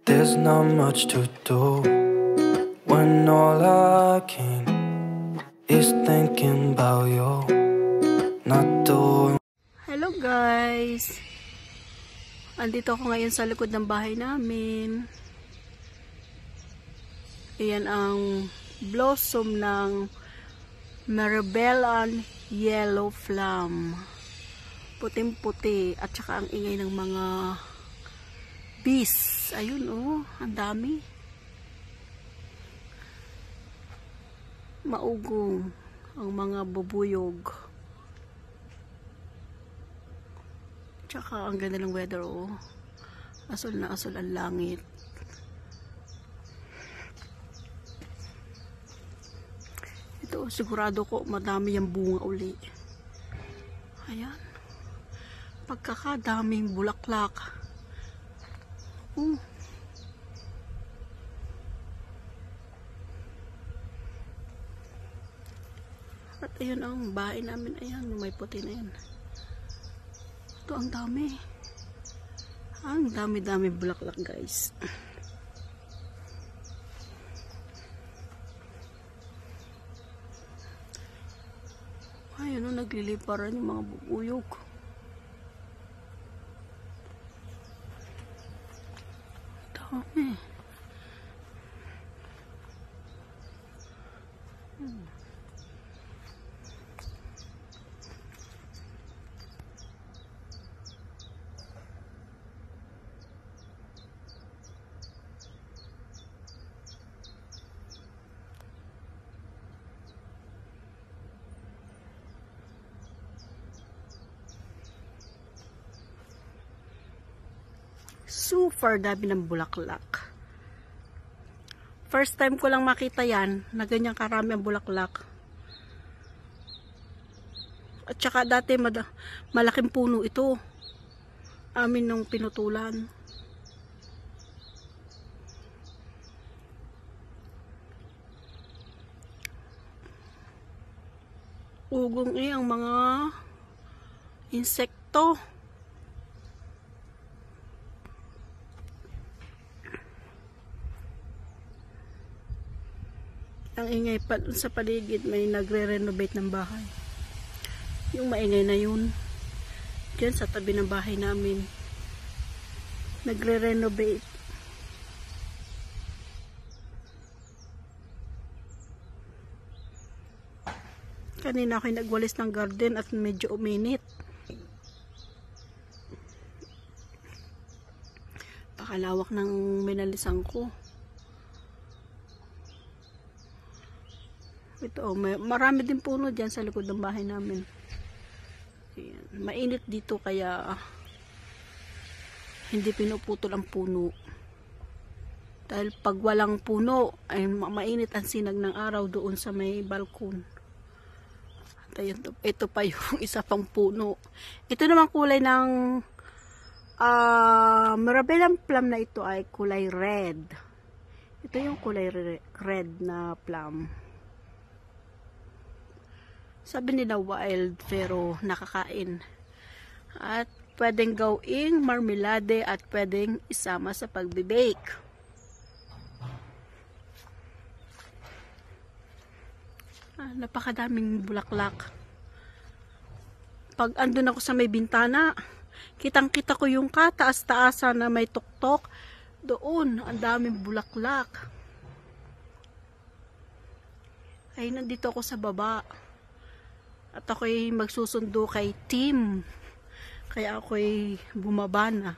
There's not much to do when all I can is thinking about you. Not doing. Hello guys! Andito ako ngayon sa likod ng bahay namin. Ayan ang blossom ng Marabellan Yellow Plum. Puting-puti at saka ang ingay ng mga bees. Ayun oh, ang dami. Maugong ang mga bubuyog. Tsaka ang ganda ng weather oh. Asul na asul ang langit. Ito sigurado ko madami yung bunga uli. Ayan. Pagkakadaming bulaklak. At ayun ang bahay namin. Ayan, may puti na yan. Ito ang dami. Ang dami-dami bulaklak guys. Ayun o, nagliliparan yung mga bubuyog. Dami. Super dami ng bulaklak. First time ko lang makita yan na ganyang karami ang bulaklak. At saka dati malaking puno ito. Amin nung pinutulan. Ugong ang mga insekto. Ang ingay pa sa paligid, may nagre-renovate ng bahay. Yung maingay na yun, dyan sa tabi ng bahay namin, nagre-renovate. Kanina ako'y nagwalis ng garden at medyo uminit. Pakalawak ng minalisan ko. Ito, marami din puno dyan sa likod ng bahay namin. Ayan. Mainit dito kaya hindi pinuputol ang puno. Dahil pag walang puno, ay mainit ang sinag ng araw doon sa may balkon. At ayun, ito pa yung isa pang puno. Ito naman kulay ng Marabellan plum na ito ay kulay red. Ito yung kulay red na plum. Sabi nila wild pero nakakain. At pwedeng gawing marmelade at pwedeng isama sa pagbe-bake. Napakadaming bulaklak. Pag andun ako sa may bintana, kitang-kita ko yung kataas-taasan na may tuktok. Doon, ang daming bulaklak. Ay, nandito ako sa baba. At ako'y magsusundo kay Tim. Kaya ako'y bumaba na.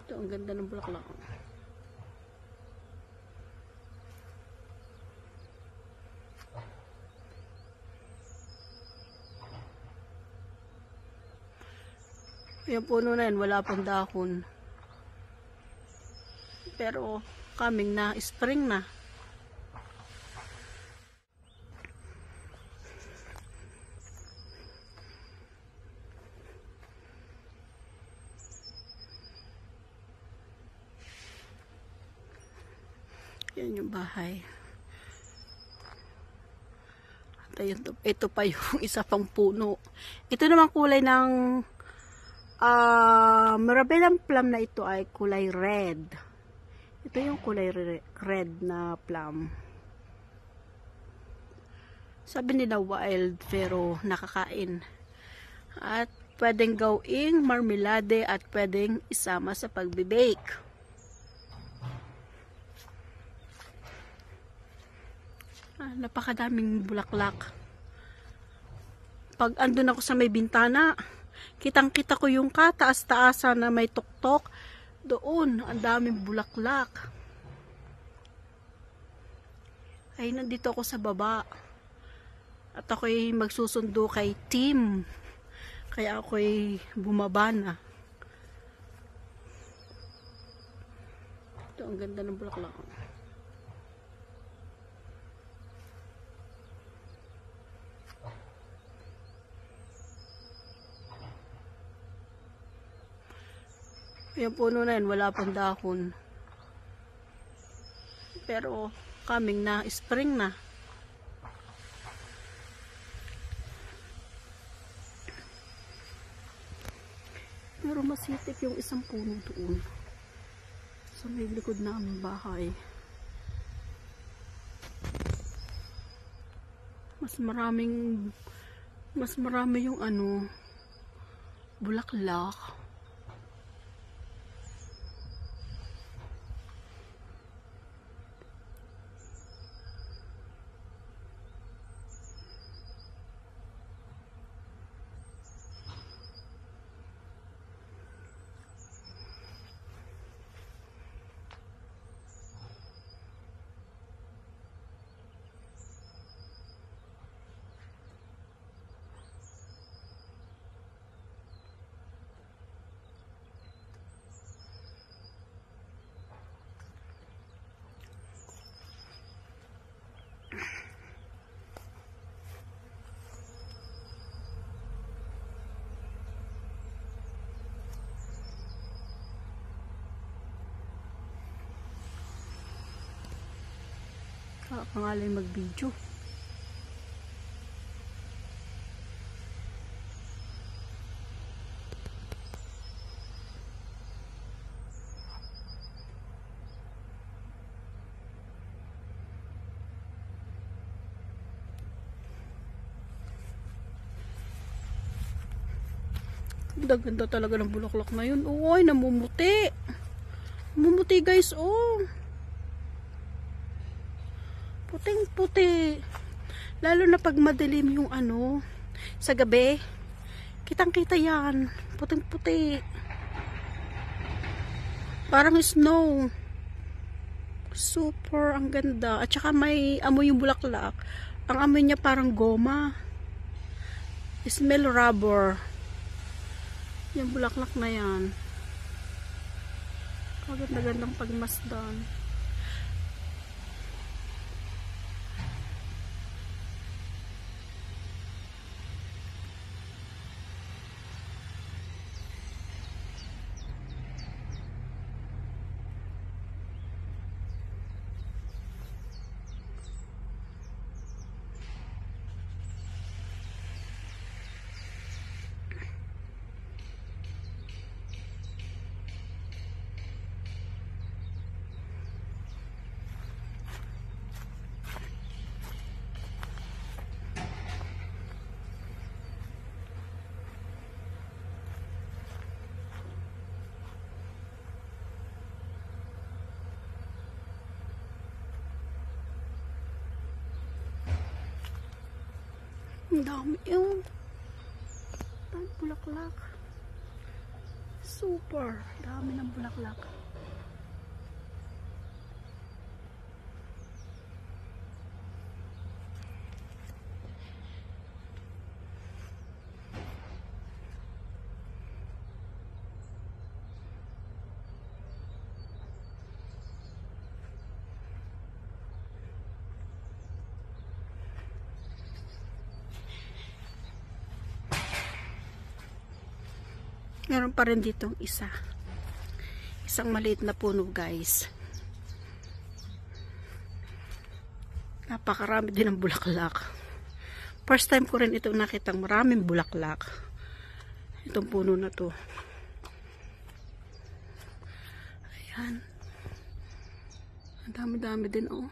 Ito, ang ganda ng bulaklak. Yung puno na yan, wala pang dahon. Pero, coming na, spring na. Yan yung bahay. At ayun, ito pa yung isa pang puno. Ito naman kulay ng Mirabellan plum na ito ay kulay red. Ito yung kulay red na plum. Sabi nila wild pero nakakain. At pwedeng gawing marmelade at pwedeng isama sa pagbe-bake. Napakadaming bulaklak. Pag andun ako sa may bintana, kitang-kita ko yung kataas-taasan na may tuktok. Doon, ang daming bulaklak. Ay, nandito ako sa baba. At ako'y magsusundo kay Tim. Kaya ako'y bumaba na. Ito, ang ganda ng bulaklak. Yung puno na yan, wala pang dahon. Pero, coming na, spring na. Pero masitik yung isang puno doon. Sa may likod na aming bahay. Mas marami yung bulaklak. Pangalay mag-video. Ganda talaga ng bulaklak na yun. Uy, namumuti. Namumuti guys, oh. Puting-puti. Lalo na pag madilim yung sa gabi. Kitang-kita yan. Puting-puti. Parang snow. Super, ang ganda. At saka may amoy yung bulaklak. Ang amoy niya parang goma. Smell rubber. Yung bulaklak na yan. Kaganda-gandang pagmasdan. Ang dami yun. Dami bulaklak. Super. Dami ng bulaklak. Meron pa rin ditong isang maliit na puno guys. Napakarami din ng bulaklak. First time ko rin ito nakitang maraming bulaklak. Itong puno na to. Yan. Ang dami-dami din, oh.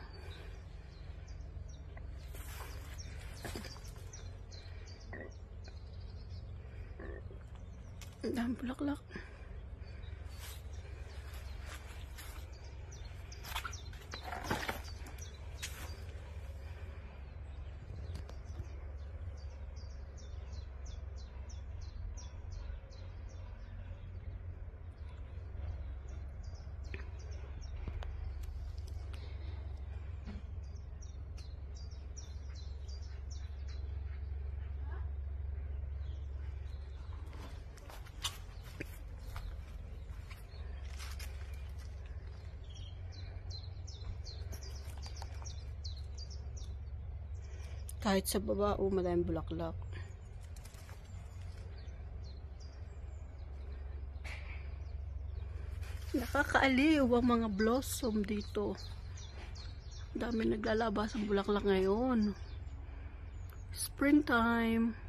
Ang dami bulaklak. Kahit sa baba, oh, madaming bulaklak. Nakakaaliw ang mga blossom dito. Dami naglalabas ang bulaklak ngayon. Springtime.